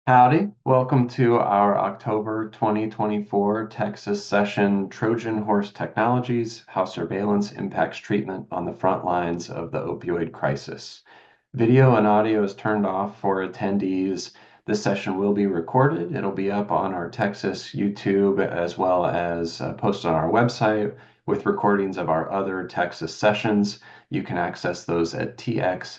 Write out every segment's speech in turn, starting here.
Howdy, welcome to our October 2024 Texas session, Trojan Horse Technologies, How Surveillance Impacts Treatment on the Front Lines of the Opioid Crisis. Video and audio is turned off for attendees. This session will be recorded. It'll be up on our Texas YouTube as well as posted on our website with recordings of our other Texas sessions. You can access those at txsus.org.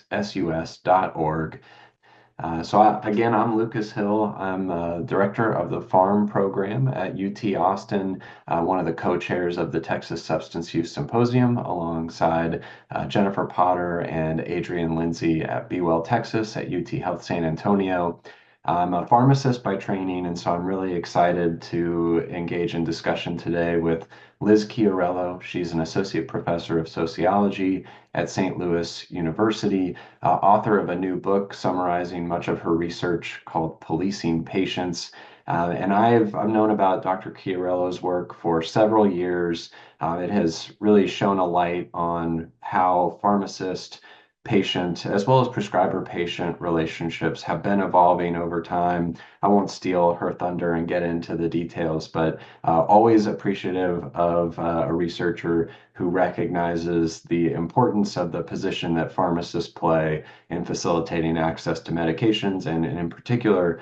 Again, I'm Lucas Hill. I'm director of the Pharm program at UT Austin, one of the co-chairs of the Texas Substance Use Symposium, alongside Jennifer Potter and Adrian Lindsay at Be Well Texas at UT Health San Antonio. I'm a pharmacist by training, and so I'm really excited to engage in discussion today with Liz Chiarello. She's an associate professor of sociology at St. Louis University, author of a new book summarizing much of her research called Policing Patients. And I've known about Dr. Chiarello's work for several years. It has really shone a light on how pharmacist patient as well as prescriber patient relationships have been evolving over time. I won't steal her thunder and get into the details, but always appreciative of a researcher who recognizes the importance of the position that pharmacists play in facilitating access to medications, and in particular,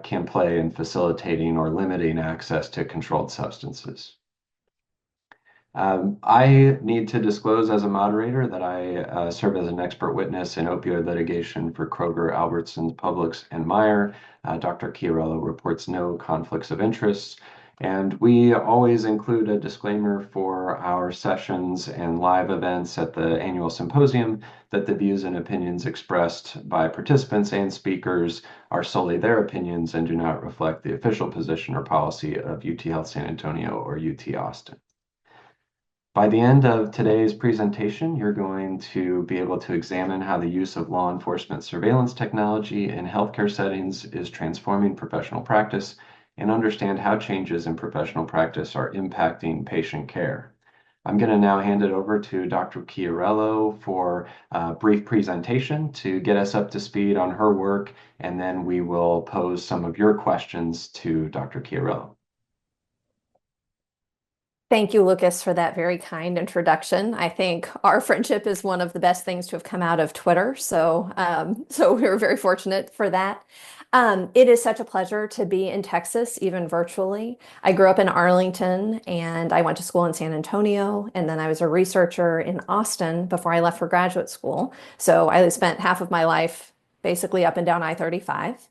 can play in facilitating or limiting access to controlled substances. I need to disclose as a moderator that I serve as an expert witness in opioid litigation for Kroger, Albertsons, Publix, and Meijer. Dr. Chiarello reports no conflicts of interest. And we always include a disclaimer for our sessions and live events at the annual symposium that the views and opinions expressed by participants and speakers are solely their opinions and do not reflect the official position or policy of UT Health San Antonio or UT Austin. By the end of today's presentation, you're going to be able to examine how the use of law enforcement surveillance technology in healthcare settings is transforming professional practice and understand how changes in professional practice are impacting patient care. I'm going to now hand it over to Dr. Chiarello for a brief presentation to get us up to speed on her work, and then we will pose some of your questions to Dr. Chiarello. Thank you, Lucas, for that very kind introduction. I think our friendship is one of the best things to have come out of Twitter, so we're very fortunate for that. It is such a pleasure to be in Texas, even virtually. I grew up in Arlington, and I went to school in San Antonio, and then I was a researcher in Austin before I left for graduate school. So I spent half of my life basically up and down I-35.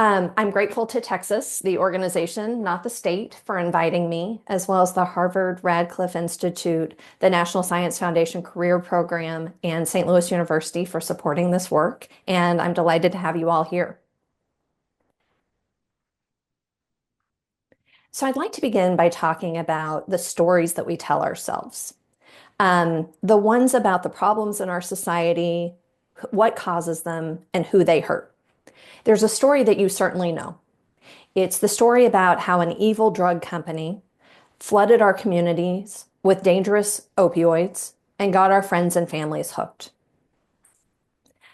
I'm grateful to TxSUS, the organization, not the state, for inviting me, as well as the Harvard Radcliffe Institute, the National Science Foundation Career Program, and St. Louis University for supporting this work. And I'm delighted to have you all here. So I'd like to begin by talking about the stories that we tell ourselves. The ones about the problems in our society, what causes them, and who they hurt. There's a story that you certainly know. It's the story about how an evil drug company flooded our communities with dangerous opioids and got our friends and families hooked.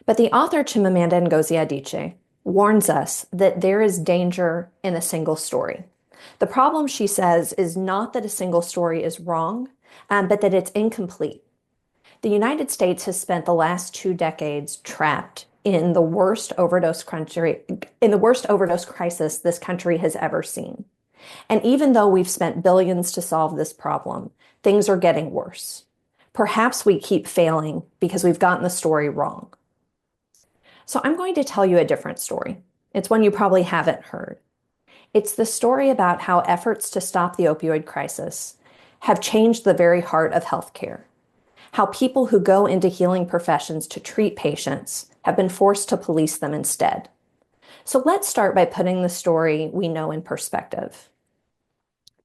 But the author Chimamanda Ngozi Adichie warns us that there is danger in a single story. The problem, she says, is not that a single story is wrong, but that it's incomplete. The United States has spent the last 2 decades trapped in the worst overdose crisis this country has ever seen. And even though we've spent billions to solve this problem, things are getting worse. Perhaps we keep failing because we've gotten the story wrong. So I'm going to tell you a different story. It's one you probably haven't heard. It's the story about how efforts to stop the opioid crisis have changed the very heart of healthcare. How people who go into healing professions to treat patients have been forced to police them instead. So let's start by putting the story we know in perspective.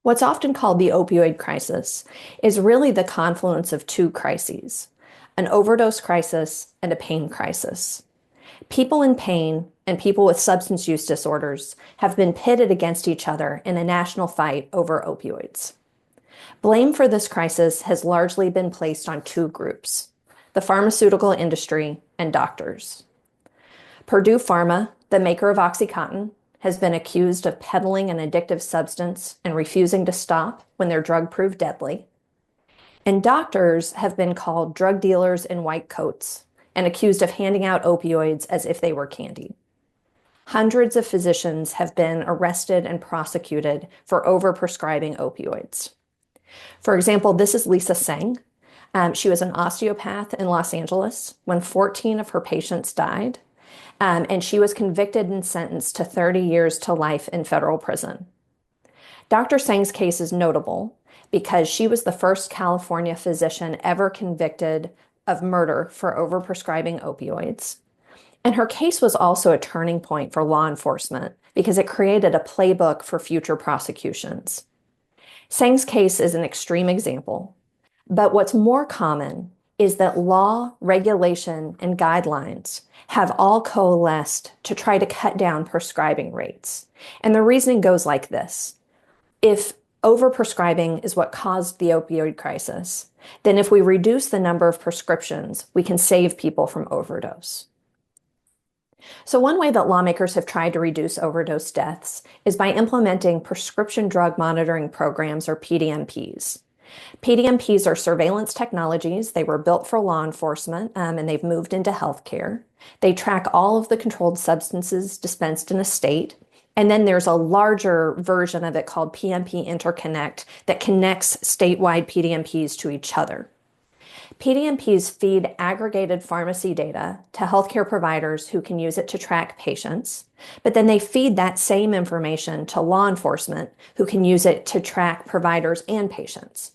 What's often called the opioid crisis is really the confluence of 2 crises, an overdose crisis and a pain crisis. People in pain and people with substance use disorders have been pitted against each other in a national fight over opioids. Blame for this crisis has largely been placed on 2 groups, the pharmaceutical industry and doctors. Purdue Pharma, the maker of OxyContin, has been accused of peddling an addictive substance and refusing to stop when their drug proved deadly. And doctors have been called drug dealers in white coats and accused of handing out opioids as if they were candy. Hundreds of physicians have been arrested and prosecuted for overprescribing opioids. For example, this is Lisa Seng. She was an osteopath in Los Angeles when 14 of her patients died, and she was convicted and sentenced to 30 years to life in federal prison. Dr. Seng's case is notable because she was the first California physician ever convicted of murder for overprescribing opioids. And her case was also a turning point for law enforcement because it created a playbook for future prosecutions. Seng's case is an extreme example, but what's more common is that law, regulation, and guidelines have all coalesced to try to cut down prescribing rates. And the reasoning goes like this. If overprescribing is what caused the opioid crisis, then if we reduce the number of prescriptions, we can save people from overdose. So one way that lawmakers have tried to reduce overdose deaths is by implementing prescription drug monitoring programs, or PDMPs. PDMPs are surveillance technologies. They were built for law enforcement, and they've moved into healthcare. They track all of the controlled substances dispensed in a state. And then there's a larger version of it called PMP Interconnect that connects statewide PDMPs to each other. PDMPs feed aggregated pharmacy data to healthcare providers who can use it to track patients, but then they feed that same information to law enforcement who can use it to track providers and patients.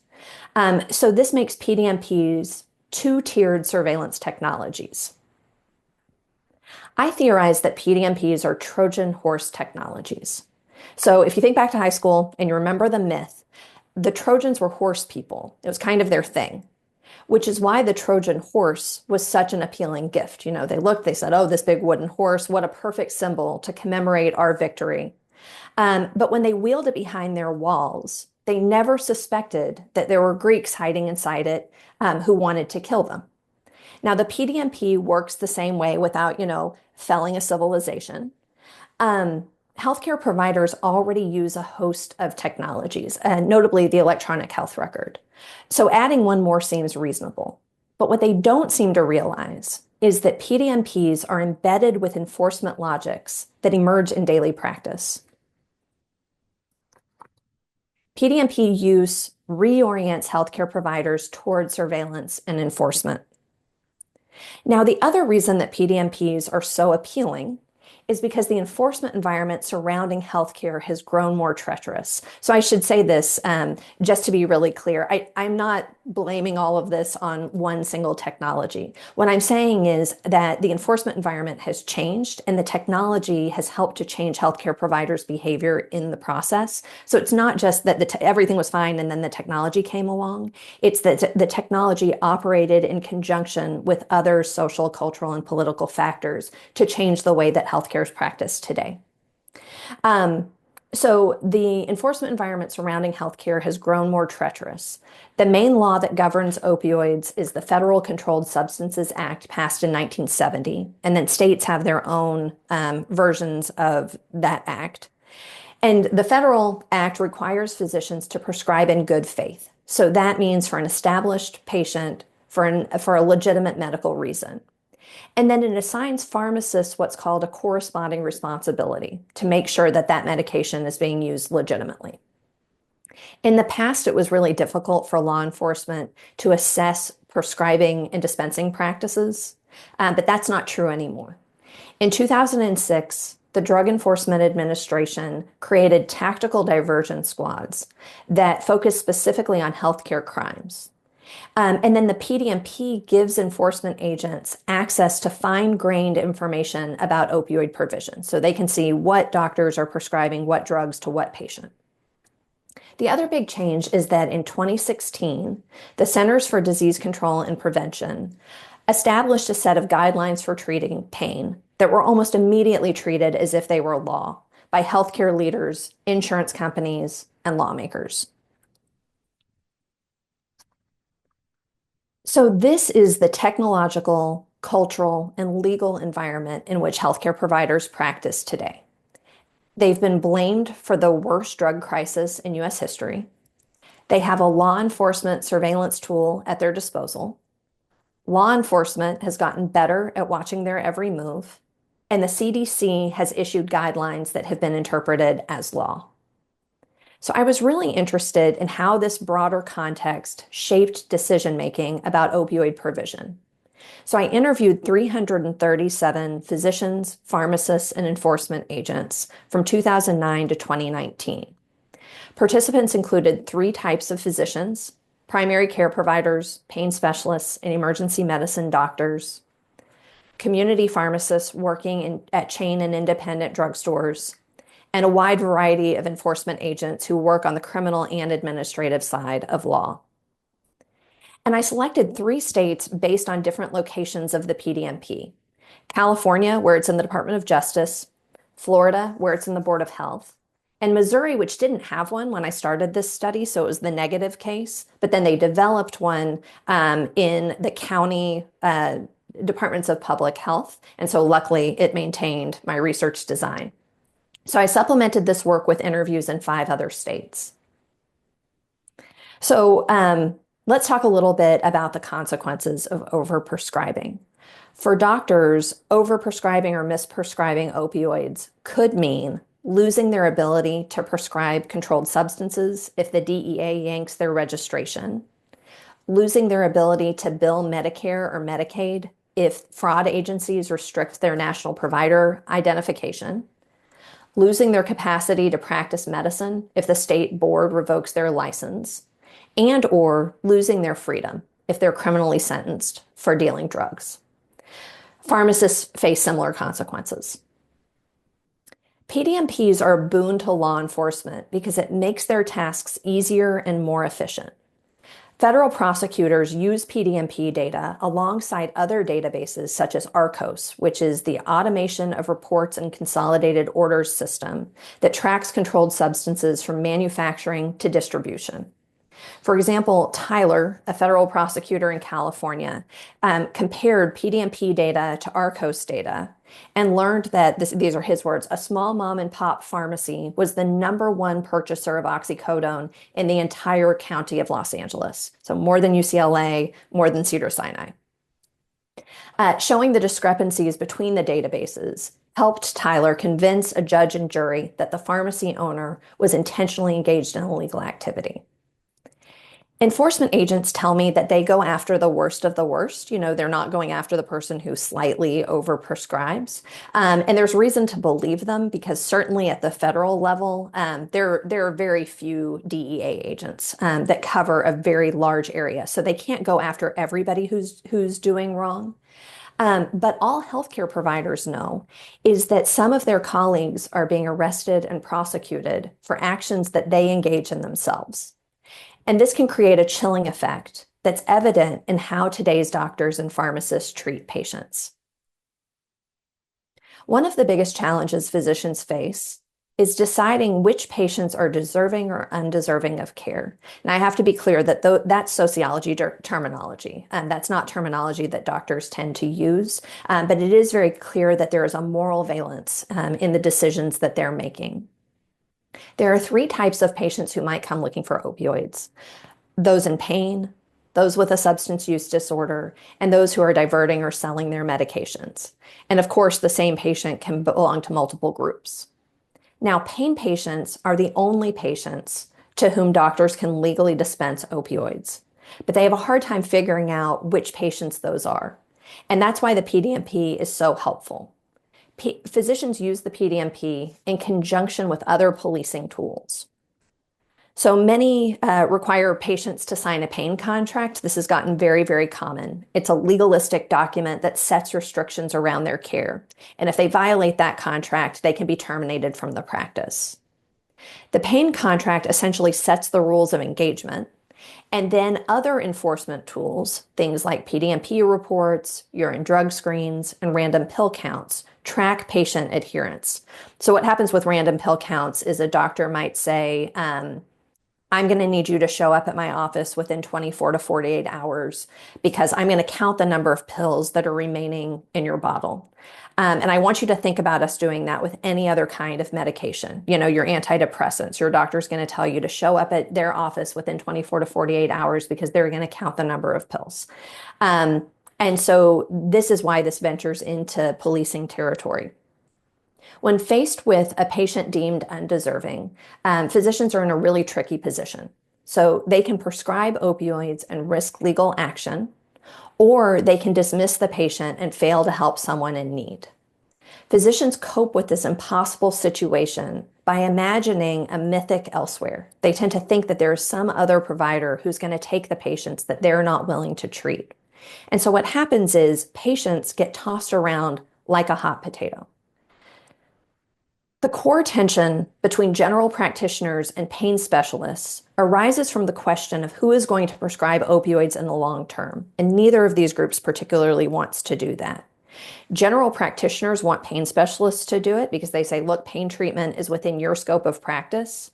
So this makes PDMPs two-tiered surveillance technologies. I theorize that PDMPs are Trojan horse technologies. So if you think back to high school and you remember the myth, the Trojans were horse people. It was kind of their thing, which is why the Trojan horse was such an appealing gift. You know, they said, oh, this big wooden horse, what a perfect symbol to commemorate our victory. But when they wheeled it behind their walls, they never suspected that there were Greeks hiding inside it who wanted to kill them. Now, the PDMP works the same way without, felling a civilization. Healthcare providers already use a host of technologies, notably the electronic health record. So adding one more seems reasonable. But what they don't seem to realize is that PDMPs are embedded with enforcement logics that emerge in daily practice. PDMP use reorients healthcare providers toward surveillance and enforcement. Now, the other reason that PDMPs are so appealing is because the enforcement environment surrounding healthcare has grown more treacherous. So I should say this just to be really clear. I'm not blaming all of this on one single technology. What I'm saying is that the enforcement environment has changed and the technology has helped to change healthcare providers' behavior in the process. So it's not just that everything was fine and then the technology came along. It's that the technology operated in conjunction with other social, cultural, and political factors to change the way that healthcare is practiced today. So the enforcement environment surrounding healthcare has grown more treacherous. The main law that governs opioids is the Federal Controlled Substances Act passed in 1970, and then states have their own versions of that act. And the federal act requires physicians to prescribe in good faith. So that means for an established patient for a legitimate medical reason. And then it assigns pharmacists what's called a corresponding responsibility to make sure that that medication is being used legitimately. In the past, it was really difficult for law enforcement to assess prescribing and dispensing practices, but that's not true anymore. In 2006, the Drug Enforcement Administration created tactical diversion squads that focus specifically on healthcare crimes. And then the PDMP gives enforcement agents access to fine-grained information about opioid provision. So they can see what doctors are prescribing what drugs to what patient. The other big change is that in 2016, the Centers for Disease Control and Prevention established a set of guidelines for treating pain that were almost immediately treated as if they were law by healthcare leaders, insurance companies, and lawmakers. So this is the technological, cultural, and legal environment in which healthcare providers practice today. They've been blamed for the worst drug crisis in US history. They have a law enforcement surveillance tool at their disposal. Law enforcement has gotten better at watching their every move, and the CDC has issued guidelines that have been interpreted as law. So I was really interested in how this broader context shaped decision-making about opioid provision. So I interviewed 337 physicians, pharmacists, and enforcement agents from 2009 to 2019. Participants included three types of physicians: primary care providers, pain specialists, and emergency medicine doctors, community pharmacists working at chain and independent drugstores, and a wide variety of enforcement agents who work on the criminal and administrative side of law. And I selected three states based on different locations of the PDMP. California, where it's in the Department of Justice, Florida, where it's in the Board of Health, and Missouri, which didn't have one when I started this study, so it was the negative case, but then they developed one in the county departments of public health, and so luckily it maintained my research design. So I supplemented this work with interviews in 5 other states. So let's talk a little bit about the consequences of overprescribing. For doctors, overprescribing or misprescribing opioids could mean losing their ability to prescribe controlled substances if the DEA yanks their registration, losing their ability to bill Medicare or Medicaid if fraud agencies restrict their national provider identification, losing their capacity to practice medicine if the state board revokes their license, and or losing their freedom if they're criminally sentenced for dealing drugs. Pharmacists face similar consequences. PDMPs are a boon to law enforcement because it makes their tasks easier and more efficient. Federal prosecutors use PDMP data alongside other databases such as ARCOS, which is the Automation of Reports and Consolidated Orders system that tracks controlled substances from manufacturing to distribution. For example, Tyler, a federal prosecutor in California, compared PDMP data to ARCOS data and learned that, these are his words, a small mom and pop pharmacy was the #1 purchaser of oxycodone in the entire county of Los Angeles. So more than UCLA, more than Cedars-Sinai. Showing the discrepancies between the databases helped Tyler convince a judge and jury that the pharmacy owner was intentionally engaged in illegal activity. Enforcement agents tell me that they go after the worst of the worst. They're not going after the person who slightly overprescribes. And there's reason to believe them because certainly at the federal level, there are very few DEA agents that cover a very large area. So they can't go after everybody who's doing wrong. But all healthcare providers know is that some of their colleagues are being arrested and prosecuted for actions that they engage in themselves. And this can create a chilling effect that's evident in how today's doctors and pharmacists treat patients. One of the biggest challenges physicians face is deciding which patients are deserving or undeserving of care. And I have to be clear that that's sociology terminology, and that's not terminology that doctors tend to use, but it is very clear that there is a moral valence in the decisions that they're making. There are 3 types of patients who might come looking for opioids: those in pain, those with a substance use disorder, and those who are diverting or selling their medications. And of course, the same patient can belong to multiple groups. Now, pain patients are the only patients to whom doctors can legally dispense opioids, but they have a hard time figuring out which patients those are. And that's why the PDMP is so helpful. Physicians use the PDMP in conjunction with other policing tools. So many require patients to sign a pain contract. This has gotten very, very common. It's a legalistic document that sets restrictions around their care. And if they violate that contract, they can be terminated from the practice. The pain contract essentially sets the rules of engagement. And then other enforcement tools, things like PDMP reports, urine drug screens, and random pill counts, track patient adherence. So what happens with random pill counts is a doctor might say, I'm going to need you to show up at my office within 24 to 48 hours because I'm going to count the number of pills that are remaining in your bottle. And I want you to think about us doing that with any other kind of medication. You know, your antidepressants, your doctor's going to tell you to show up at their office within 24 to 48 hours because they're going to count the number of pills. And so this is why this ventures into policing territory. When faced with a patient deemed undeserving, physicians are in a really tricky position. So they can prescribe opioids and risk legal action, or they can dismiss the patient and fail to help someone in need. Physicians cope with this impossible situation by imagining a mythic elsewhere. They tend to think that there is some other provider who's going to take the patients that they're not willing to treat. And so what happens is patients get tossed around like a hot potato. The core tension between general practitioners and pain specialists arises from the question of who is going to prescribe opioids in the long term, and neither of these groups particularly wants to do that. General practitioners want pain specialists to do it because they say, look, pain treatment is within your scope of practice.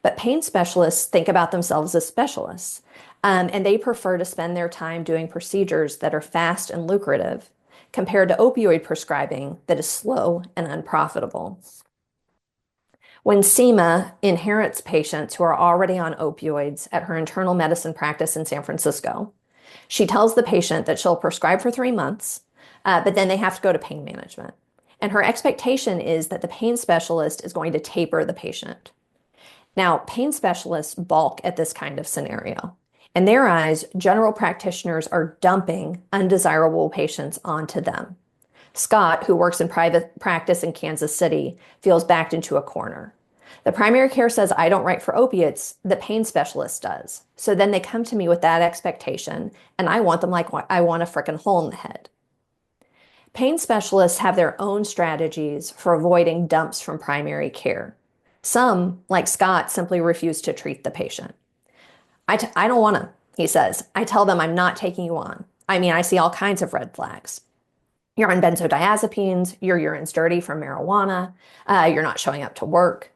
But pain specialists think about themselves as specialists, and they prefer to spend their time doing procedures that are fast and lucrative compared to opioid prescribing that is slow and unprofitable. When Seema inherits patients who are already on opioids at her internal medicine practice in San Francisco, she tells the patient that she'll prescribe for 3 months, but then they have to go to pain management. And her expectation is that the pain specialist is going to taper the patient. Now, pain specialists balk at this kind of scenario. In their eyes, general practitioners are dumping undesirable patients onto them. Scott, who works in private practice in Kansas City, feels backed into a corner. The primary care says, I don't write for opiates, the pain specialist does. So then they come to me with that expectation, and I want them like I want a frickin' hole in the head. Pain specialists have their own strategies for avoiding dumps from primary care. Some, like Scott, simply refuse to treat the patient. I don't want to, he says. I tell them I'm not taking you on. I mean, I see all kinds of red flags. You're on benzodiazepines, your urine's dirty from marijuana, you're not showing up to work.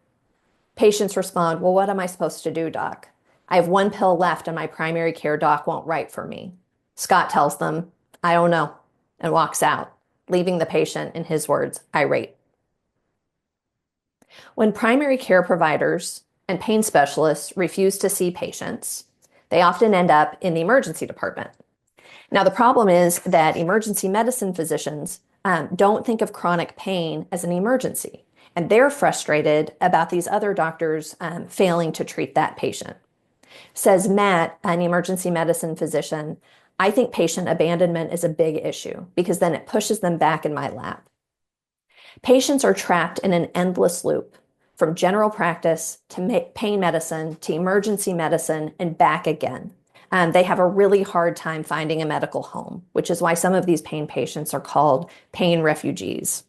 Patients respond, well, what am I supposed to do, doc? I have 1 pill left and my primary care doc won't write for me. Scott tells them, I don't know, and walks out, leaving the patient, in his words, irate. When primary care providers and pain specialists refuse to see patients, they often end up in the emergency department. Now, the problem is that emergency medicine physicians don't think of chronic pain as an emergency, and they're frustrated about these other doctors failing to treat that patient. Says Matt, an emergency medicine physician, I think patient abandonment is a big issue because then it pushes them back in my lap. Patients are trapped in an endless loop from general practice to pain medicine to emergency medicine and back again. They have a really hard time finding a medical home, which is why some of these pain patients are called pain refugees.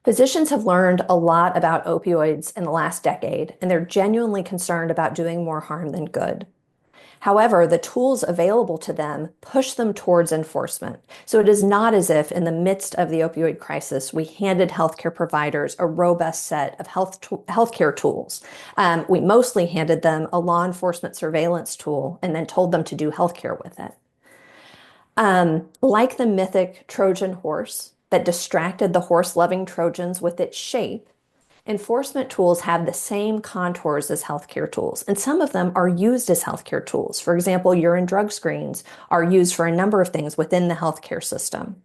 Physicians have learned a lot about opioids in the last decade, and they're genuinely concerned about doing more harm than good. However, the tools available to them push them towards enforcement. So it is not as if in the midst of the opioid crisis, we handed healthcare providers a robust set of healthcare tools. We mostly handed them a law enforcement surveillance tool and then told them to do healthcare with it. Like the mythic Trojan horse that distracted the horse-loving Trojans with its shape, enforcement tools have the same contours as healthcare tools, and some of them are used as healthcare tools. For example, urine drug screens are used for a number of things within the healthcare system.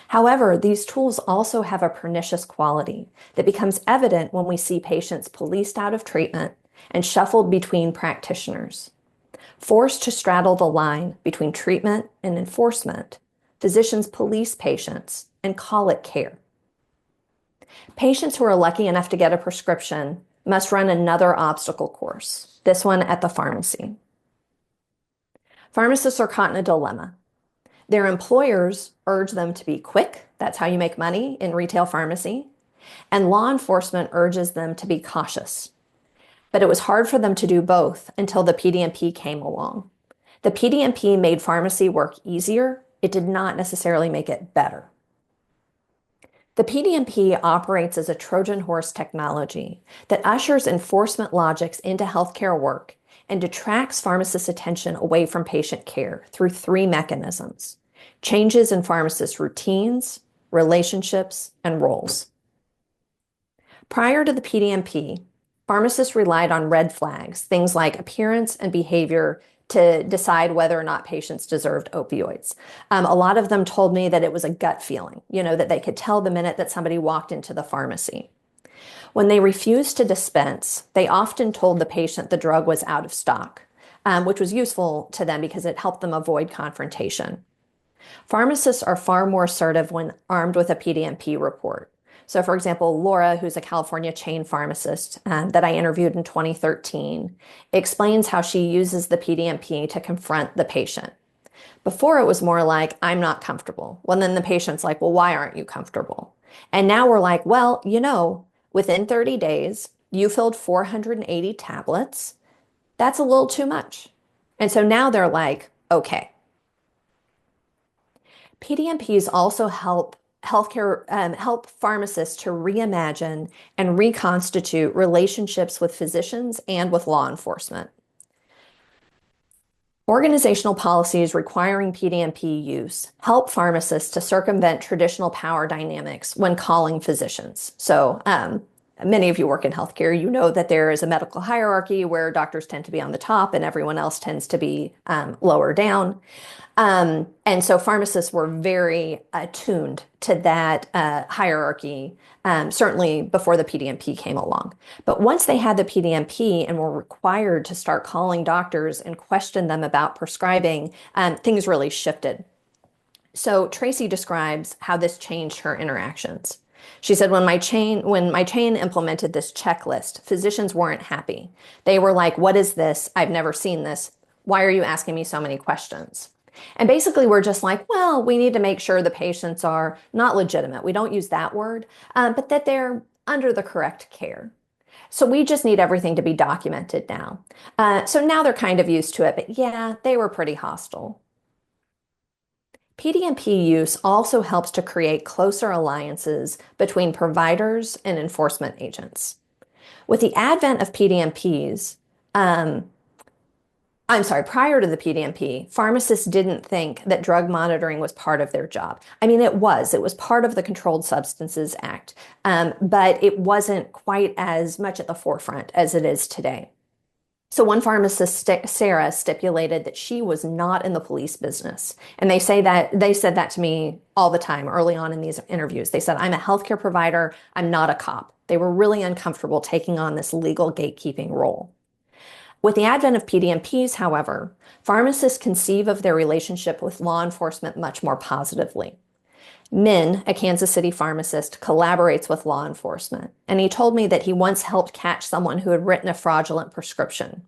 However, these tools also have a pernicious quality that becomes evident when we see patients policed out of treatment and shuffled between practitioners. Forced to straddle the line between treatment and enforcement, physicians police patients and call it care. Patients who are lucky enough to get a prescription must run another obstacle course, this one at the pharmacy. Pharmacists are caught in a dilemma. Their employers urge them to be quick, that's how you make money in retail pharmacy, and law enforcement urges them to be cautious. But it was hard for them to do both until the PDMP came along. The PDMP made pharmacy work easier. It did not necessarily make it better. The PDMP operates as a Trojan horse technology that ushers enforcement logics into healthcare work and detracts pharmacists' attention away from patient care through three mechanisms: changes in pharmacists' routines, relationships, and roles. Prior to the PDMP, pharmacists relied on red flags, things like appearance and behavior, to decide whether or not patients deserved opioids. A lot of them told me that it was a gut feeling, that they could tell the minute that somebody walked into the pharmacy. When they refused to dispense, they often told the patient the drug was out of stock, which was useful to them because it helped them avoid confrontation. Pharmacists are far more assertive when armed with a PDMP report. So, for example, Laura, who's a California chain pharmacist that I interviewed in 2013, explains how she uses the PDMP to confront the patient. Before, it was more like, I'm not comfortable. Well, then the patient's like, well, why aren't you comfortable? And now we're like, well, within 30 days, you filled 480 tablets. That's a little too much. And so now they're like, okay. PDMPs also help pharmacists to reimagine and reconstitute relationships with physicians and with law enforcement. Organizational policies requiring PDMP use help pharmacists to circumvent traditional power dynamics when calling physicians. So, many of you work in healthcare, you know that there is a medical hierarchy where doctors tend to be on the top and everyone else tends to be lower down. And so pharmacists were very attuned to that hierarchy, certainly before the PDMP came along. But once they had the PDMP and were required to start calling doctors and question them about prescribing, things really shifted. So Tracy describes how this changed her interactions. She said, when my chain implemented this checklist, physicians weren't happy. They were like, what is this? I've never seen this. Why are you asking me so many questions? And basically, we're just like, well, we need to make sure the patients are not legitimate. We don't use that word, but that they're under the correct care. So we just need everything to be documented now. So now they're kind of used to it, but yeah, they were pretty hostile. PDMP use also helps to create closer alliances between providers and enforcement agents. With the advent of PDMPs, prior to the PDMP, pharmacists didn't think that drug monitoring was part of their job. I mean, it was part of the Controlled Substances Act, but it wasn't quite as much at the forefront as it is today. So one pharmacist, Sarah, stipulated that she was not in the police business. And they said that to me all the time early on in these interviews. They said, I'm a healthcare provider, I'm not a cop. They were really uncomfortable taking on this legal gatekeeping role. With the advent of PDMPs, however, pharmacists conceive of their relationship with law enforcement much more positively. Min, a Kansas City pharmacist, collaborates with law enforcement, and he told me that he once helped catch someone who had written a fraudulent prescription.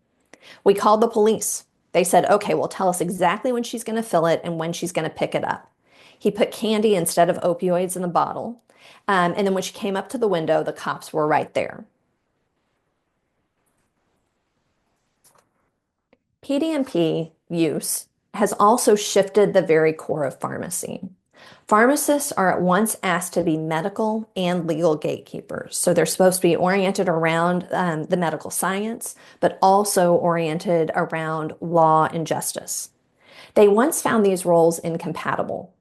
We called the police. They said, okay, well, tell us exactly when she's going to fill it and when she's going to pick it up. He put candy instead of opioids in the bottle, and then when she came up to the window, the cops were right there. PDMP use has also shifted the very core of pharmacy. Pharmacists are at once asked to be medical and legal gatekeepers. So they're supposed to be oriented around the medical science, but also oriented around law and justice. They once found these roles incompatible.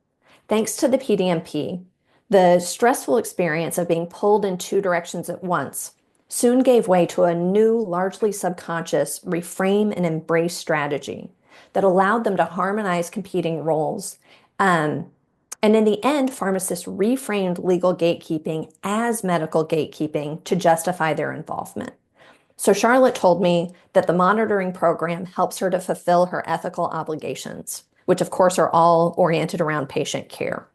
Thanks to the PDMP, the stressful experience of being pulled in two directions at once soon gave way to a new, largely subconscious reframe and embrace strategy that allowed them to harmonize competing roles. And in the end, pharmacists reframed legal gatekeeping as medical gatekeeping to justify their involvement. So Charlotte told me that the monitoring program helps her to fulfill her ethical obligations, which of course are all oriented around patient care.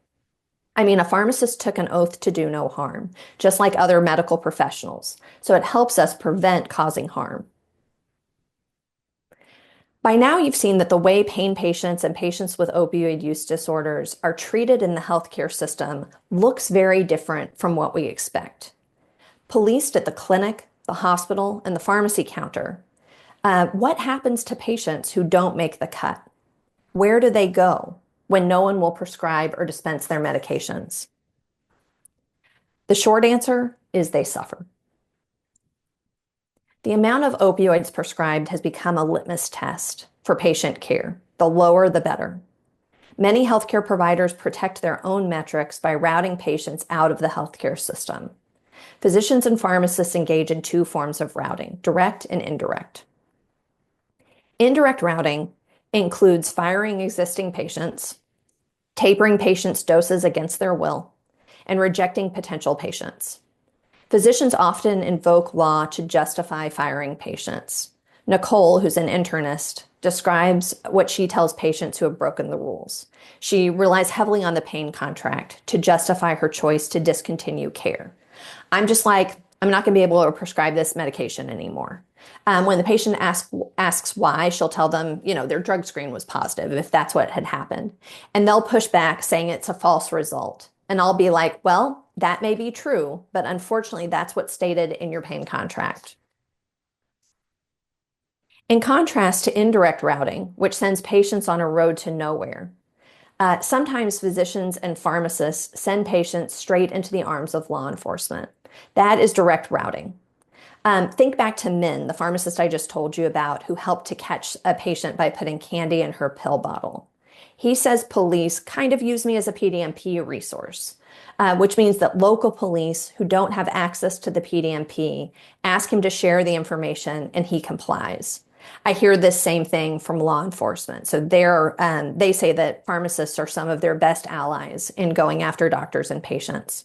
I mean, a pharmacist took an oath to do no harm, just like other medical professionals. So it helps us prevent causing harm. By now, you've seen that the way pain patients and patients with opioid use disorders are treated in the healthcare system looks very different from what we expect. Policed at the clinic, the hospital, and the pharmacy counter, what happens to patients who don't make the cut? Where do they go when no one will prescribe or dispense their medications? The short answer is they suffer. The amount of opioids prescribed has become a litmus test for patient care. The lower, the better. Many healthcare providers protect their own metrics by routing patients out of the healthcare system. Physicians and pharmacists engage in two forms of routing, direct and indirect. Indirect routing includes firing existing patients, tapering patients' doses against their will, and rejecting potential patients. Physicians often invoke law to justify firing patients. Nicole, who's an internist, describes what she tells patients who have broken the rules. She relies heavily on the pain contract to justify her choice to discontinue care. I'm just like, I'm not going to be able to prescribe this medication anymore. When the patient asks why, she'll tell them, their drug screen was positive, if that's what had happened. And they'll push back saying it's a false result. And I'll be like, well, that may be true, but unfortunately, that's what's stated in your pain contract. In contrast to indirect routing, which sends patients on a road to nowhere, sometimes physicians and pharmacists send patients straight into the arms of law enforcement. That is direct routing. Think back to Min, the pharmacist I just told you about, who helped to catch a patient by putting candy in her pill bottle. He says police kind of use me as a PDMP resource, which means that local police who don't have access to the PDMP ask him to share the information and he complies. I hear this same thing from law enforcement. So they say that pharmacists are some of their best allies in going after doctors and patients.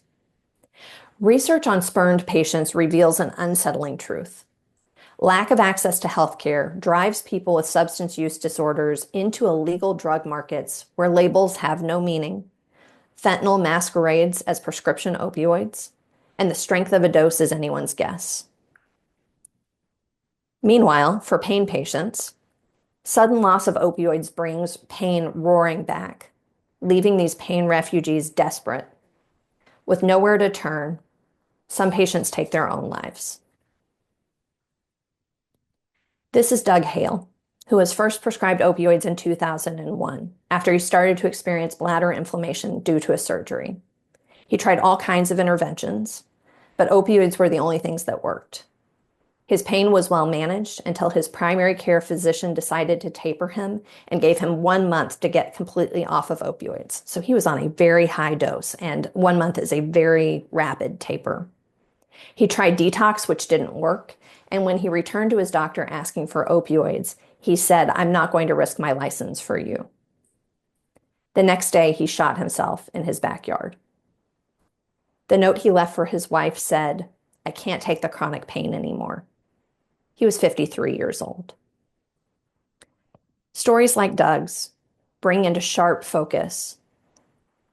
Research on spurned patients reveals an unsettling truth. Lack of access to healthcare drives people with substance use disorders into illegal drug markets where labels have no meaning. Fentanyl masquerades as prescription opioids, and the strength of a dose is anyone's guess. Meanwhile, for pain patients, sudden loss of opioids brings pain roaring back, leaving these pain refugees desperate. With nowhere to turn, some patients take their own lives. This is Doug Hale, who was first prescribed opioids in 2001 after he started to experience bladder inflammation due to a surgery. He tried all kinds of interventions, but opioids were the only things that worked. His pain was well managed until his primary care physician decided to taper him and gave him 1 month to get completely off of opioids. So he was on a very high dose, and 1 month is a very rapid taper. He tried detox, which didn't work. And when he returned to his doctor asking for opioids, he said, "I'm not going to risk my license for you." The next day, he shot himself in his backyard. The note he left for his wife said, "I can't take the chronic pain anymore." He was 53 years old. Stories like Doug's bring into sharp focus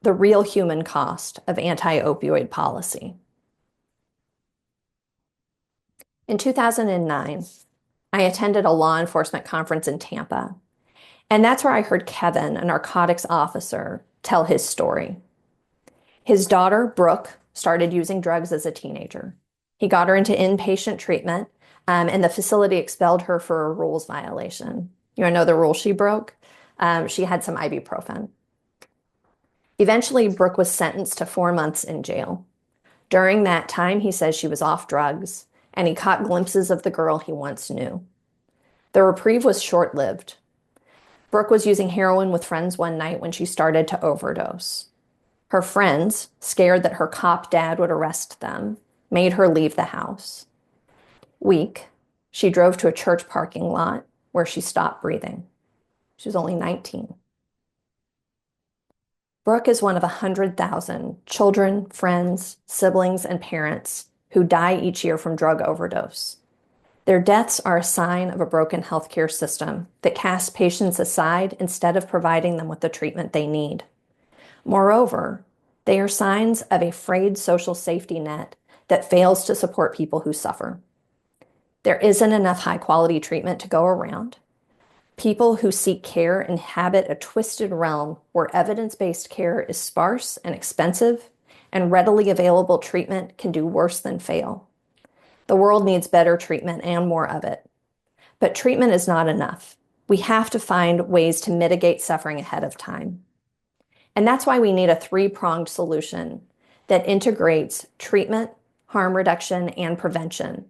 the real human cost of anti-opioid policy. In 2009, I attended a law enforcement conference in Tampa, and that's where I heard Kevin, a narcotics officer, tell his story. His daughter, Brooke, started using drugs as a teenager. He got her into inpatient treatment, and the facility expelled her for a rules violation. You want to know the rule she broke? She had some ibuprofen. Eventually, Brooke was sentenced to 4 months in jail. During that time, he says she was off drugs, and he caught glimpses of the girl he once knew. The reprieve was short-lived. Brooke was using heroin with friends one night when she started to overdose. Her friends, scared that her cop dad would arrest them, made her leave the house. Weak, she drove to a church parking lot where she stopped breathing. She was only 19. Brooke is one of 100,000 children, friends, siblings, and parents who die each year from drug overdose. Their deaths are a sign of a broken healthcare system that casts patients aside instead of providing them with the treatment they need. Moreover, they are signs of a frayed social safety net that fails to support people who suffer. There isn't enough high-quality treatment to go around. People who seek care inhabit a twisted realm where evidence-based care is sparse and expensive, and readily available treatment can do worse than fail. The world needs better treatment and more of it. But treatment is not enough. We have to find ways to mitigate suffering ahead of time. And that's why we need a three-pronged solution that integrates treatment, harm reduction, and prevention.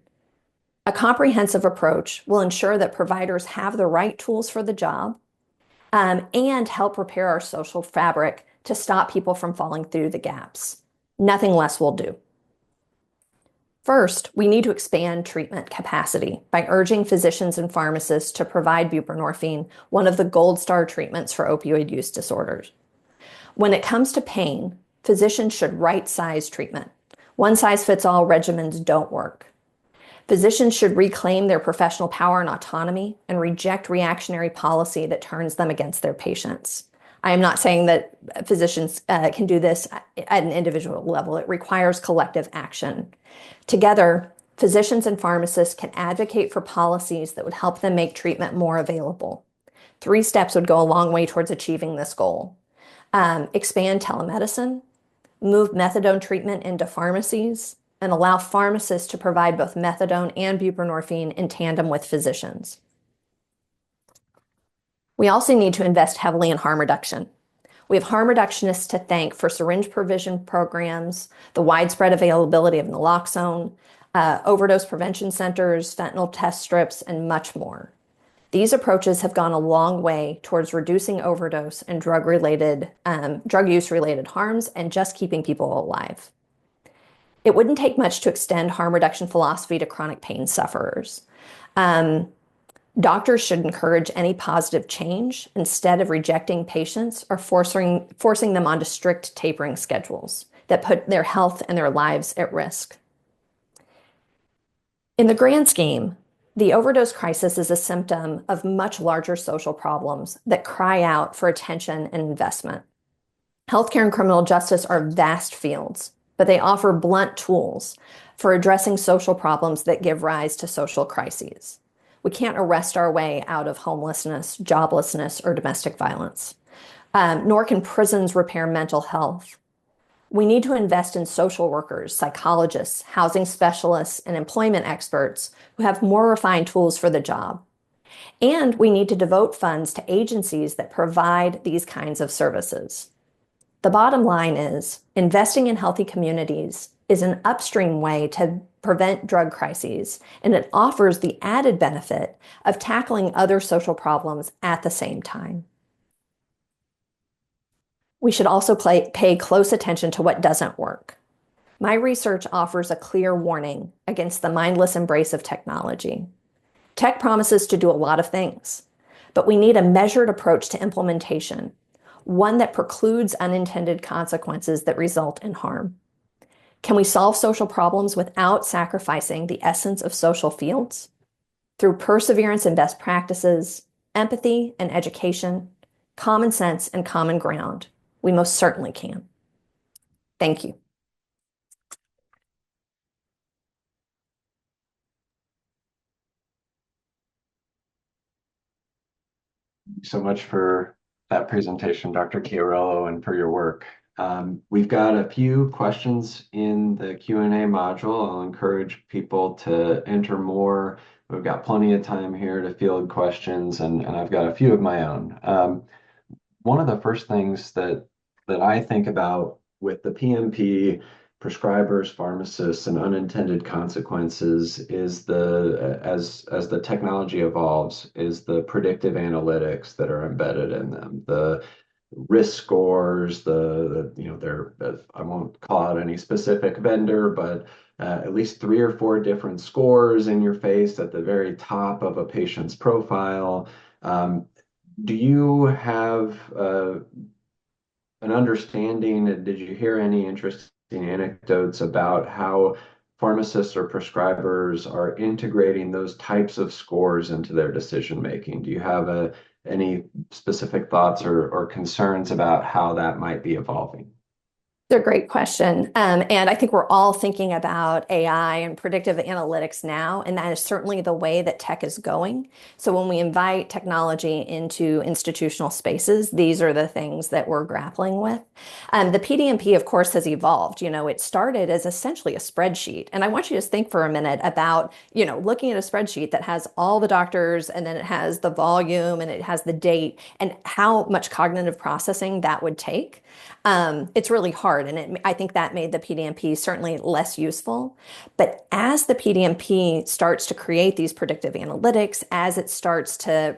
A comprehensive approach will ensure that providers have the right tools for the job, and help repair our social fabric to stop people from falling through the gaps. Nothing less will do. First, we need to expand treatment capacity by urging physicians and pharmacists to provide buprenorphine, one of the gold star treatments for opioid use disorders. When it comes to pain, physicians should right-size treatment. One-size-fits-all regimens don't work. Physicians should reclaim their professional power and autonomy and reject reactionary policy that turns them against their patients. I am not saying that physicians can do this at an individual level. It requires collective action. Together, physicians and pharmacists can advocate for policies that would help them make treatment more available. 3 steps would go a long way towards achieving this goal. Expand telemedicine, move methadone treatment into pharmacies, and allow pharmacists to provide both methadone and buprenorphine in tandem with physicians. We also need to invest heavily in harm reduction. We have harm reductionists to thank for syringe provision programs, the widespread availability of naloxone, overdose prevention centers, fentanyl test strips, and much more. These approaches have gone a long way towards reducing overdose and drug use related harms and just keeping people alive. It wouldn't take much to extend harm reduction philosophy to chronic pain sufferers. Doctors should encourage any positive change instead of rejecting patients or forcing them onto strict tapering schedules that put their health and their lives at risk. In the grand scheme, the overdose crisis is a symptom of much larger social problems that cry out for attention and investment. Healthcare and criminal justice are vast fields, but they offer blunt tools for addressing social problems that give rise to social crises. We can't arrest our way out of homelessness, joblessness, or domestic violence, nor can prisons repair mental health. We need to invest in social workers, psychologists, housing specialists, and employment experts who have more refined tools for the job. And we need to devote funds to agencies that provide these kinds of services. The bottom line is, investing in healthy communities is an upstream way to prevent drug crises, and it offers the added benefit of tackling other social problems at the same time. We should also pay close attention to what doesn't work. My research offers a clear warning against the mindless embrace of technology. Tech promises to do a lot of things, but we need a measured approach to implementation, one that precludes unintended consequences that result in harm. Can we solve social problems without sacrificing the essence of social fields? Through perseverance and best practices, empathy and education, common sense and common ground, we most certainly can. Thank you. Thank you so much for that presentation, Dr. Chiarello, and for your work. We've got a few questions in the Q&A module. I'll encourage people to enter more. We've got plenty of time here to field questions, and I've got a few of my own. One of the first things that I think about with the PMP, prescribers, pharmacists, and unintended consequences is as the technology evolves, is the predictive analytics that are embedded in them, the risk scores, I won't call out any specific vendor, but at least 3 or 4 different scores in your face at the very top of a patient's profile. Do you have an understanding, did you hear any interesting anecdotes about how pharmacists or prescribers are integrating those types of scores into their decision making? Do you have any specific thoughts or concerns about how that might be evolving? It's a great question. And I think we're all thinking about AI and predictive analytics now, and that is certainly the way that tech is going. So when we invite technology into institutional spaces, these are the things that we're grappling with. The PDMP, of course, has evolved. It started as essentially a spreadsheet. And I want you to just think for a minute about, looking at a spreadsheet that has all the doctors, and then it has the volume, and it has the date, and how much cognitive processing that would take. It's really hard. hard. And I think that made the PDMP certainly less useful. But as the PDMP starts to create these predictive analytics, as it starts to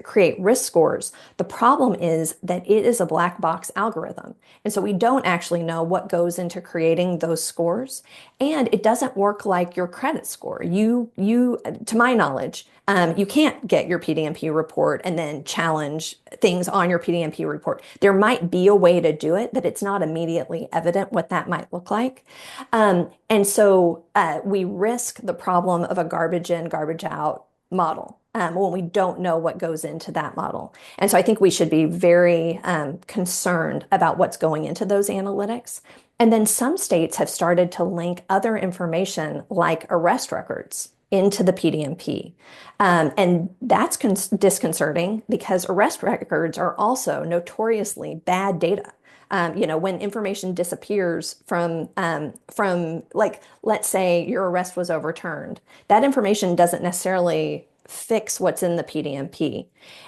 create risk scores, the problem is that it is a black box algorithm. And so we don't actually know what goes into creating those scores. And it doesn't work like your credit score. To my knowledge, you can't get your PDMP report and then challenge things on your PDMP report. There might be a way to do it, but it's not immediately evident what that might look like. And so we risk the problem of a garbage in, garbage out model when we don't know what goes into that model. And so I think we should be very concerned about what's going into those analytics. And then some states have started to link other information like arrest records into the PDMP. And that's disconcerting because arrest records are also notoriously bad data. When information disappears from like, let's say your arrest was overturned, that information doesn't necessarily fix what's in the PDMP.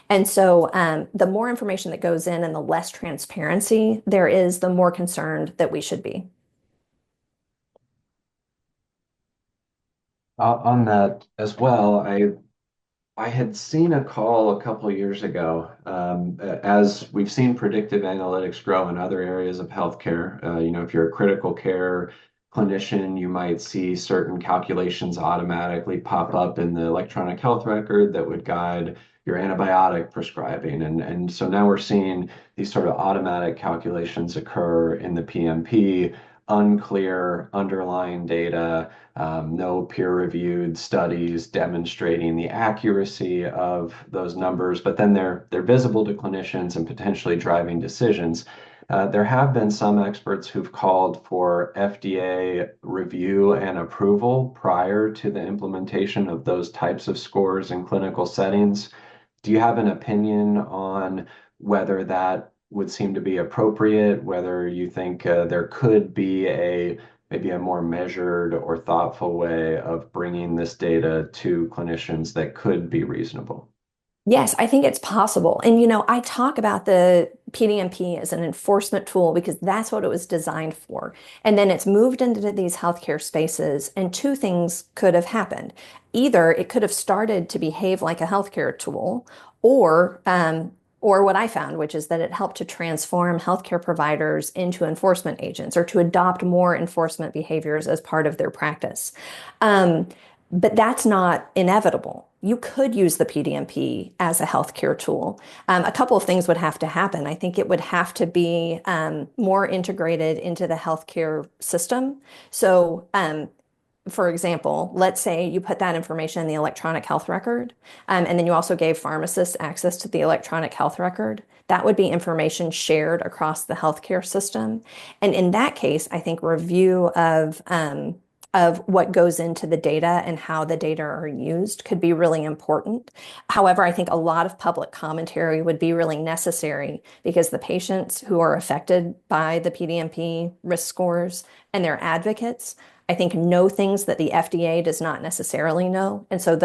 And so the more information that goes in and the less transparency there is, the more concerned that we should be. On that as well, I had seen a call a couple of years ago, as we've seen predictive analytics grow in other areas of healthcare. If you're a critical care clinician, you might see certain calculations automatically pop up in the electronic health record that would guide your antibiotic prescribing. And so now we're seeing these sort of automatic calculations occur in the PMP, unclear underlying data, no peer-reviewed studies demonstrating the accuracy of those numbers, but then they're visible to clinicians and potentially driving decisions. There have been some experts who've called for FDA review and approval prior to the implementation of those types of scores in clinical settings. Do you have an opinion on whether that would seem to be appropriate, whether you think there could be maybe a more measured or thoughtful way of bringing this data to clinicians that could be reasonable? Yes, I think it's possible. And I talk about the PDMP as an enforcement tool because that's what it was designed for. And then it's moved into these healthcare spaces, and two things could have happened. Either it could have started to behave like a healthcare tool, or or what I found, which is that it helped to transform healthcare providers into enforcement agents or to adopt more enforcement behaviors as part of their practice. Um, but that's not inevitable. You could use the PDMP as a healthcare tool. A couple of things would have to happen. I think it would have to be more integrated into the healthcare system. So, for example, let's say you put that information in the electronic health record, and then you also gave pharmacists access to the electronic health record. That would be information shared across the healthcare system. And in that case, I think review of what goes into the data and how the data are used could be really important. However, I think a lot of public commentary would be really necessary because the patients who are affected by the PDMP risk scores and their advocates, I think, know things that the FDA does not necessarily know. And so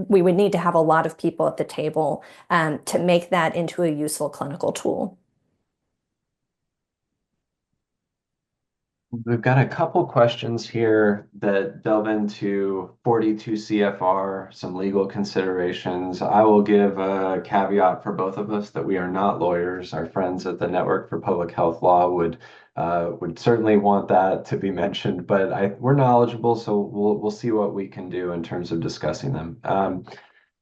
we would need to have a lot of people at the table to make that into a useful clinical tool. We've got a couple questions here that delve into 42 CFR, some legal considerations. I will give a caveat for both of us that we are not lawyers. Our friends at the Network for Public Health Law would certainly want that to be mentioned, but we're knowledgeable, so we'll see what we can do in terms of discussing them.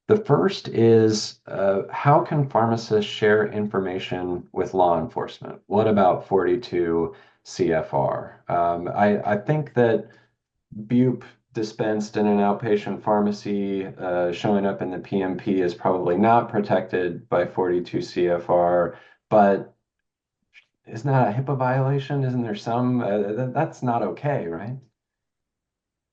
The first is how can pharmacists share information with law enforcement? What about 42 CFR? I think that bupe dispensed in an outpatient pharmacy showing up in the PMP is probably not protected by 42 CFR, but isn't that a HIPAA violation? Isn't there some? That's not okay, right?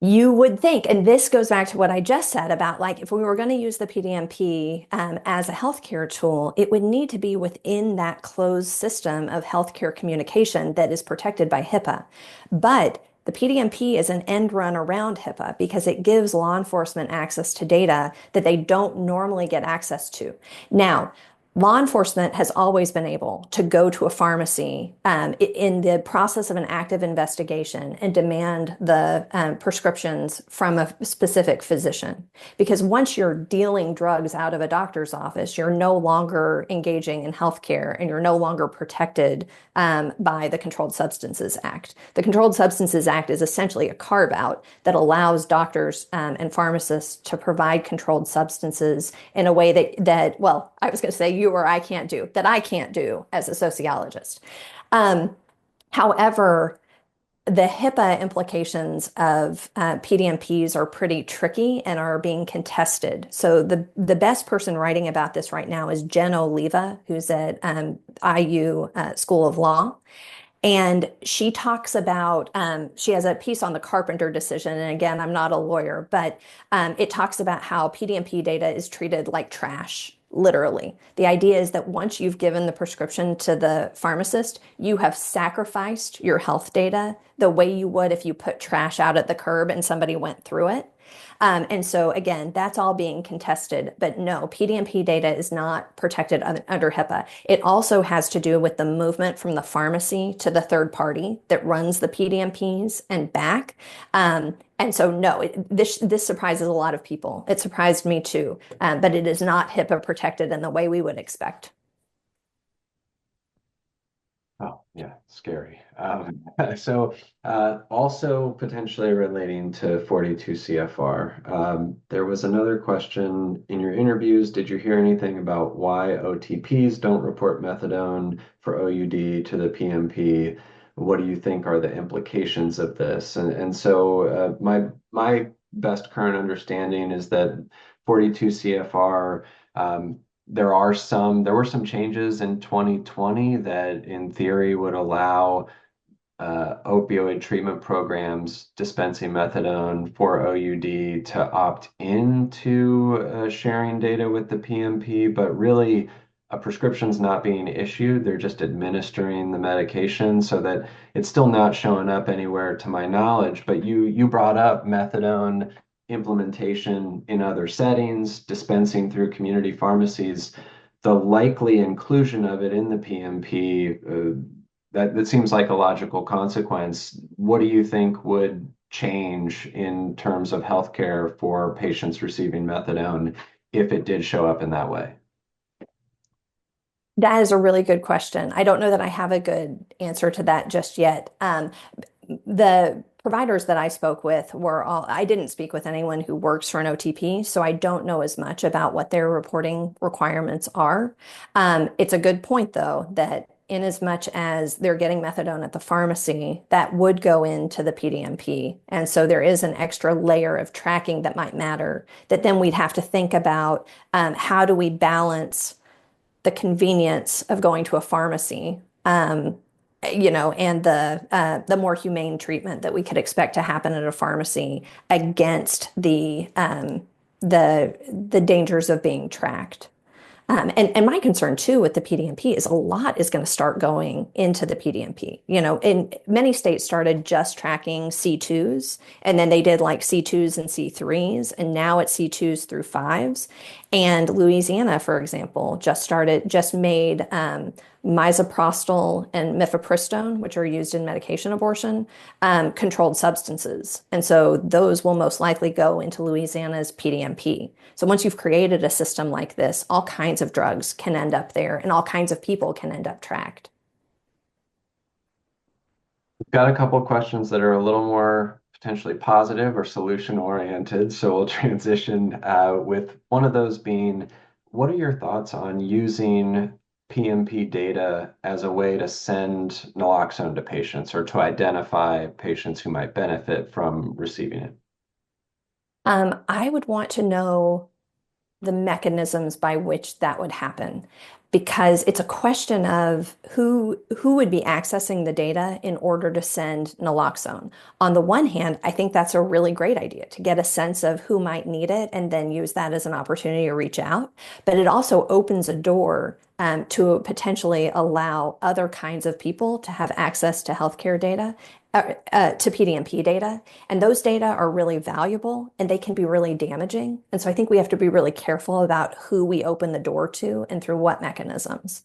You would think, and this goes back to what I just said about like if we were going to use the PDMP as a healthcare tool, it would need to be within that closed system of healthcare communication that is protected by HIPAA. But the PDMP is an end run around HIPAA because it gives law enforcement access to data that they don't normally get access to. Now, Law enforcement has always been able to go to a pharmacy in the process of an active investigation and demand the prescriptions from a specific physician. Because once you're dealing drugs out of a doctor's office, you're no longer engaging in healthcare and you're no longer protected by the Controlled Substances Act. The Controlled Substances Act is essentially a carve out that allows doctors and pharmacists to provide controlled substances in a way well, I was going to say you or I can't do, that I can't do as a sociologist. Um, However, the HIPAA implications of PDMPs are pretty tricky and are being contested. So the best person writing about this right now is Jen Oliva, who's at IU School of Law. And she talks about, she has a piece on the Carpenter decision. And again, I'm not a lawyer, but it talks about how PDMP data is treated like trash, literally. The idea is that once you've given the prescription to the pharmacist, you have sacrificed your health data the way you would if you put trash out at the curb and somebody went through it. And so again, that's all being contested, but no, PDMP data is not protected under HIPAA. It also has to do with the movement from the pharmacy to the third party that runs the PDMPs and back. And so no, this surprises a lot of people. It surprised me too, but it is not HIPAA protected in the way we would expect. Oh, yeah, scary. Also potentially relating to 42 CFR, there was another question in your interviews. Did you hear anything about why OTPs don't report methadone for OUD to the PMP? What do you think are the implications of this? My best current understanding is that 42 CFR there were some changes in 2020 that in theory would allow opioid treatment programs dispensing methadone for OUD to opt into sharing data with the PMP, but really a prescription's not being issued. They're just administering the medication so that it's still not showing up anywhere to my knowledge. But you brought up methadone implementation in other settings, dispensing through community pharmacies, the likely inclusion of it in the PMP, that seems like a logical consequence. What do you think would change in terms of healthcare for patients receiving methadone if it did show up in that way? That is a really good question. I don't know that I have a good answer to that just yet. The providers that I spoke with I didn't speak with anyone who works for an OTP, so I don't know as much about what their reporting requirements are. It's a good point, though, that in as much as they're getting methadone at the pharmacy, that would go into the PDMP. And so there is an extra layer of tracking that might matter that then we'd have to think about how do we balance the convenience of going to a pharmacy, and the more humane treatment that we could expect to happen at a pharmacy against the dangers of being tracked. And my concern too with the PDMP is a lot is going to start going into the PDMP. In many states started just tracking C2s, and then they did like C2s and C3s, and now it's C2s through fives. And Louisiana, for example, just made misoprostol and mifepristone, which are used in medication abortion, controlled substances. And so those will most likely go into Louisiana's PDMP. So once you've created a system like this, all kinds of drugs can end up there and all kinds of people can end up tracked. We've got a couple of questions that are a little more potentially positive or solution oriented. So we'll transition with one of those being, what are your thoughts on using PMP data as a way to send naloxone to patients or to identify patients who might benefit from receiving it? I would want to know the mechanisms by which that would happen because it's a question of who would be accessing the data in order to send naloxone. On the one hand, I think that's a really great idea to get a sense of who might need it and then use that as an opportunity to reach out. But it also opens a door to potentially allow other kinds of people to have access to healthcare data to PDMP data. And those data are really valuable and they can be really damaging. And so I think we have to be really careful about who we open the door to and through what mechanisms.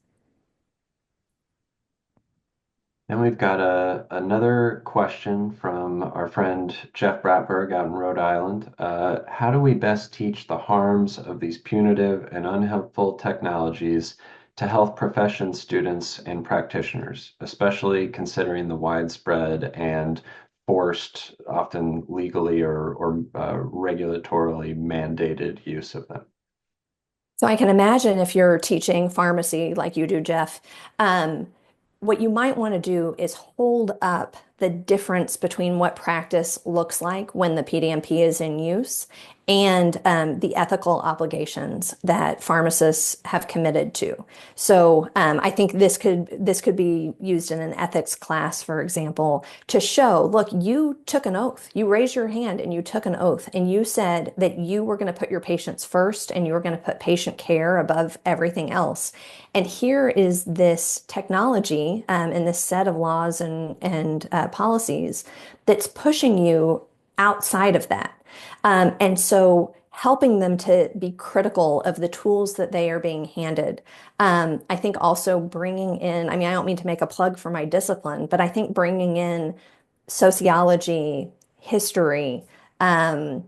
And we've got another question from our friend Jeff Bratberg out in Rhode Island. How do we best teach the harms of these punitive and unhelpful technologies to health profession students and practitioners, especially considering the widespread and forced, often legally or regulatorily mandated use of them? So I can imagine if you're teaching pharmacy like you do, Jeff, um, what you might want to do is hold up the difference between what practice looks like when the PDMP is in use and the ethical obligations that pharmacists have committed to. So I think this could be used in an ethics class, for example, to show, look, you took an oath. You raised your hand and you took an oath, and you said that you were going to put your patients first and you were going to put patient care above everything else. And here is this technology and this set of laws and policies that's pushing you outside of that. And so helping them to be critical of the tools that they are being handed. I think also bringing in, I mean, I don't mean to make a plug for my discipline, but I think bringing in sociology, history, um,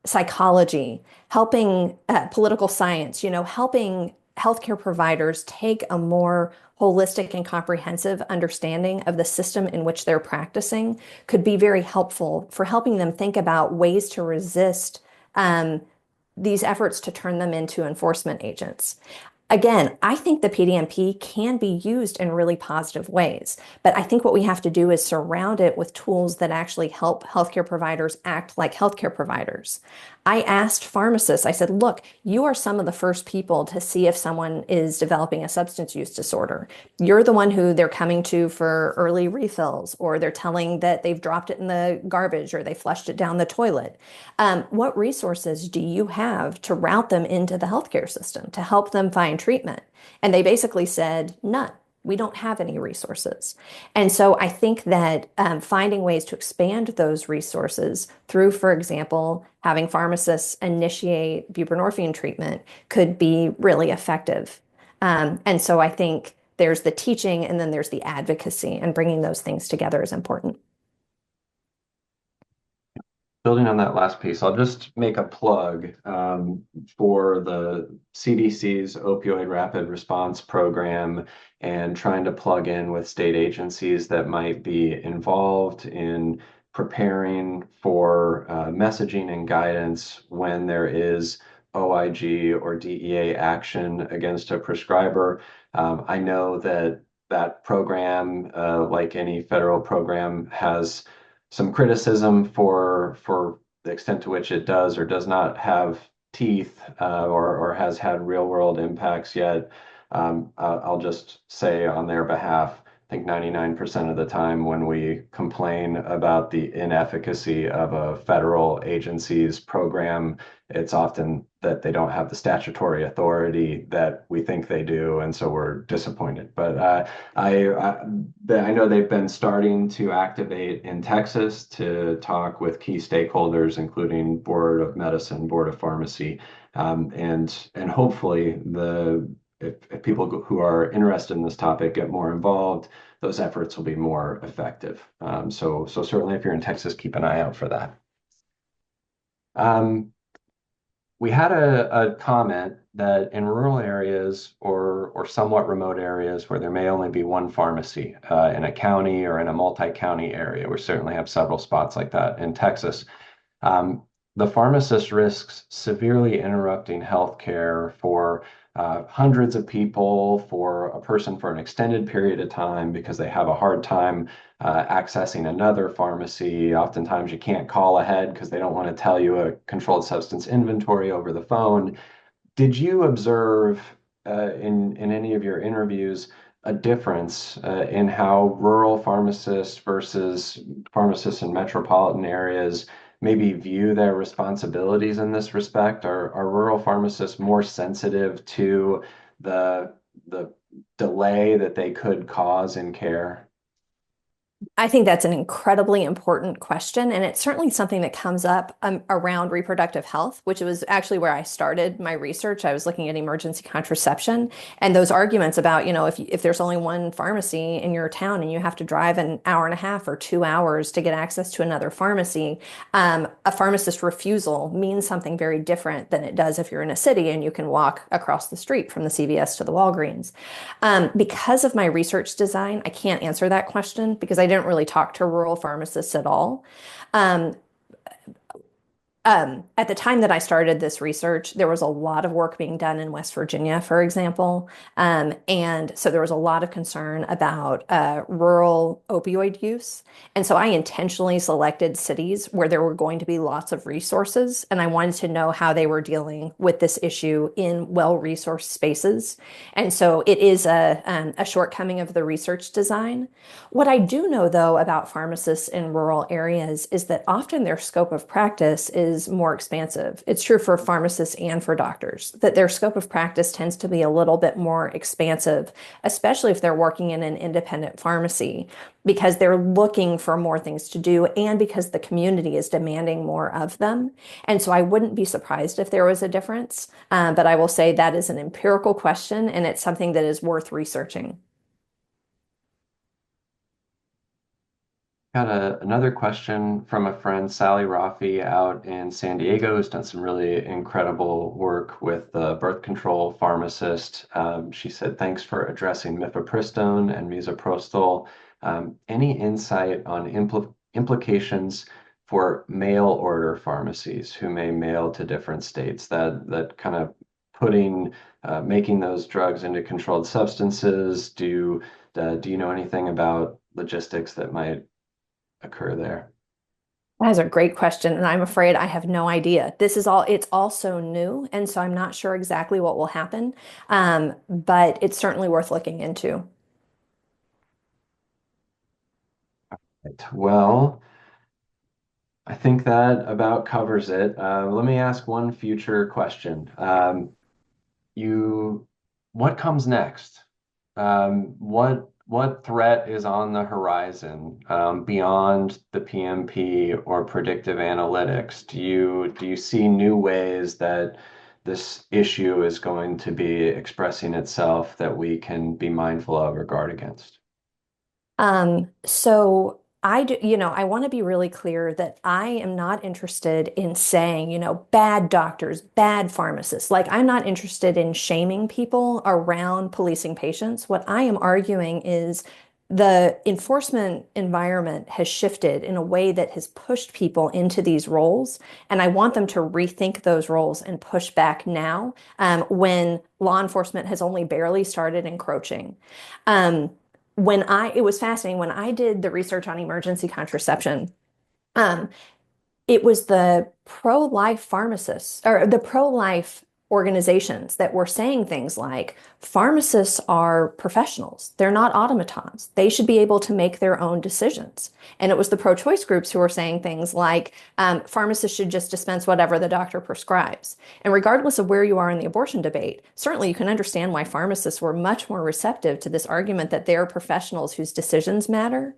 psychology, helping political science, helping healthcare providers take a more holistic and comprehensive understanding of the system in which they're practicing could be very helpful for helping them think about ways to resist um, these efforts to turn them into enforcement agents. Again, I think the PDMP can be used in really positive ways, but I think what we have to do is surround it with tools that actually help healthcare providers act like healthcare providers. I asked pharmacists, I said, look, you are some of the first people to see if someone is developing a substance use disorder. You're the one who they're coming to for early refills, or they're telling that they've dropped it in the garbage or they flushed it down the toilet. What resources do you have to route them into the healthcare system to help them find treatment? And they basically said, none. We don't have any resources. And so I think that finding ways to expand those resources through, for example, having pharmacists initiate buprenorphine treatment could be really effective. And so I think there's the teaching and then there's the advocacy, and bringing those things together is important. Building on that last piece, I'll just make a plug for the CDC's Opioid Rapid Response Program and trying to plug in with state agencies that might be involved in preparing for messaging and guidance when there is OIG or DEA action against a prescriber. I know that that program, like any federal program, has some criticism for the extent to which it does or does not have teeth or has had real world impacts yet. I'll just say on their behalf, I think 99% of the time when we complain about the inefficacy of a federal agency's program, it's often that they don't have the statutory authority that we think they do, and so we're disappointed. But I know they've been starting to activate in Texas to talk with key stakeholders, including Board of Medicine, Board of Pharmacy, and hopefully if people who are interested in this topic get more involved, those efforts will be more effective. So certainly if you're in Texas, keep an eye out for that. We had a comment that in rural areas or somewhat remote areas where there may only be one pharmacy in a county or in a multi-county area, we certainly have several spots like that in Texas. Um, the pharmacist risks severely interrupting healthcare for hundreds of people, for a person for an extended period of time because they have a hard time accessing another pharmacy. Oftentimes, you can't call ahead because they don't want to tell you a controlled substance inventory over the phone. Did you observe in any of your interviews a difference in how rural pharmacists versus pharmacists in metropolitan areas maybe view their responsibilities in this respect? Are rural pharmacists more sensitive to the delay that they could cause in care? I think that's an incredibly important question, and it's certainly something that comes up around reproductive health, which was actually where I started my research. I was looking at emergency contraception and those arguments about, if there's only one pharmacy in your town and you have to drive an hour and a half or 2 hours to get access to another pharmacy, a pharmacist refusal means something very different than it does if you're in a city and you can walk across the street from the CVS to the Walgreens. Because of my research design, I can't answer that question because I didn't really talk to rural pharmacists at all. Um, at the time that I started this research, there was a lot of work being done in West Virginia, for example. And so there was a lot of concern about rural opioid use. And so I intentionally selected cities where there were going to be lots of resources. And I wanted to know how they were dealing with this issue in well-resourced spaces. And so it is a shortcoming of the research design. What I do know, though, about pharmacists in rural areas is that often their scope of practice is more expansive. It's true for pharmacists and for doctors, that their scope of practice tends to be a little bit more expansive, especially if they're working in an independent pharmacy, because they're looking for more things to do and because the community is demanding more of them. And so I wouldn't be surprised if there was a difference, but I will say that is an empirical question and it's something that is worth researching. Got another question from a friend, Sally Rafi, out in San Diego, who's done some really incredible work with the birth control pharmacist. She said, thanks for addressing mifepristone and misoprostol. Any insight on implications for mail order pharmacies who may mail to different states, that kind of making those drugs into controlled substances? Do you know anything about logistics that might occur there? That is a great question, and I'm afraid I have no idea. It's all so new, and so I'm not sure exactly what will happen, but it's certainly worth looking into. Right. Well, I think that about covers it. Let me ask one future question. You, what comes next? What threat is on the horizon beyond the PMP or predictive analytics? Do you see new ways that this issue is going to be expressing itself that we can be mindful of or guard against? So I do, I want to be really clear that I am not interested in saying, bad doctors, bad pharmacists. Like, I'm not interested in shaming people around policing patients. What I am arguing is the enforcement environment has shifted in a way that has pushed people into these roles. And I want them to rethink those roles and push back now, when law enforcement has only barely started encroaching. Um, it was fascinating when I did the research on emergency contraception. Um, it was the pro-life pharmacists or the pro-life organizations that were saying things like pharmacists are professionals. They're not automatons. They should be able to make their own decisions. And it was the pro-choice groups who were saying things like pharmacists should just dispense whatever the doctor prescribes. And regardless of where you are in the abortion debate, certainly you can understand why pharmacists were much more receptive to this argument that they're professionals whose decisions matter.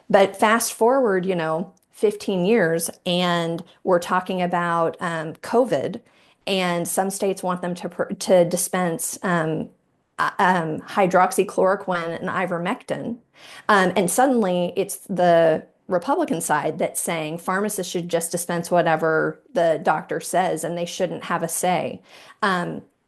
But fast forward, 15 years, and we're talking about COVID, and some states want them to dispense hydroxychloroquine and ivermectin. And suddenly it's the Republican side that's saying pharmacists should just dispense whatever the doctor says and they shouldn't have a say.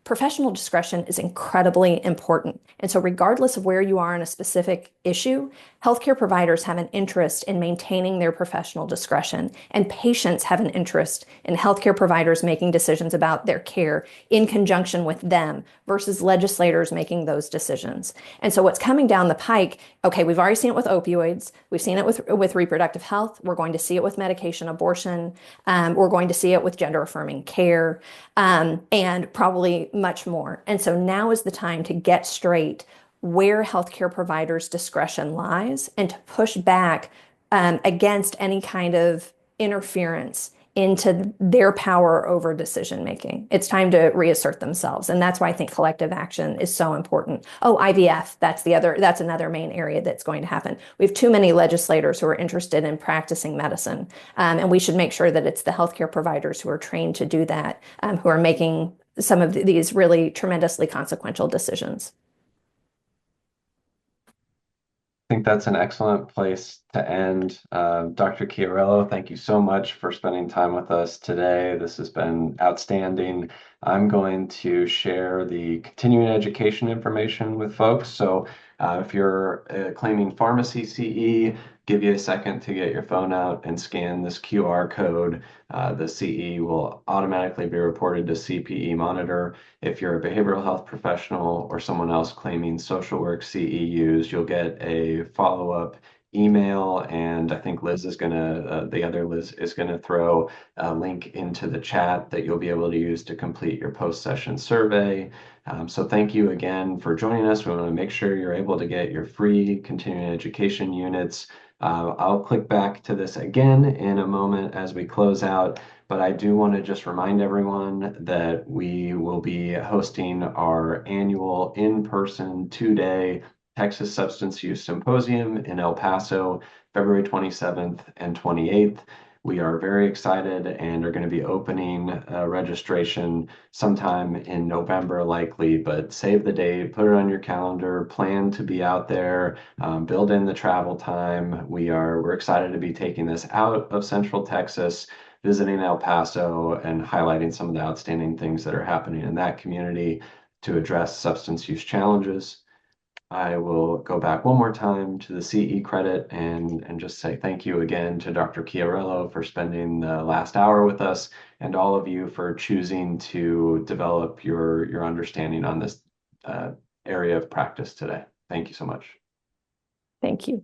Professional discretion is incredibly important. And so, regardless of where you are in a specific issue, healthcare providers have an interest in maintaining their professional discretion, and patients have an interest in healthcare providers making decisions about their care in conjunction with them versus legislators making those decisions. And so, what's coming down the pike, okay, we've already seen it with opioids, we've seen it with reproductive health, we're going to see it with medication abortion, we're going to see it with gender affirming care, and probably much more. And so now is the time to get straight where healthcare providers' discretion lies and to push back against any kind of interference into their power over decision making. It's time to reassert themselves. And that's why I think collective action is so important. Oh, IVF, that's another main area that's going to happen. We have too many legislators who are interested in practicing medicine. And we should make sure that it's the healthcare providers who are trained to do that, who are making some of these really tremendously consequential decisions. Think that's an excellent place to end. Dr. Chiarello, thank you so much for spending time with us today. This has been outstanding. I'm going to share the continuing education information with folks. So if you're claiming pharmacy CE, give you a second to get your phone out and scan this QR code. The CE will automatically be reported to CPE Monitor. If you're a behavioral health professional or someone else claiming social work CEUs, you'll get a follow-up email, and I think the other Liz is gonna throw a link into the chat that you'll be able to use to complete your post-session survey. So thank you again for joining us. We want to make sure you're able to get your free continuing education units. I'll click back to this again in a moment as we close out. But I do want to just remind everyone that we will be hosting our annual in-person 2-day Texas Substance Use Symposium in El Paso, February 27th and 28th. We are very excited and are going to be opening registration sometime in November likely, but save the date, put it on your calendar, plan to be out there, build in the travel time. We're excited to be taking this out of Central Texas, visiting El Paso and highlighting some of the outstanding things that are happening in that community to address substance use challenges. I will go back one more time to the CE credit and just say thank you again to Dr. Chiarello for spending the last hour with us, and all of you for choosing to develop your understanding on this area of practice today. Thank you so much. Thank you.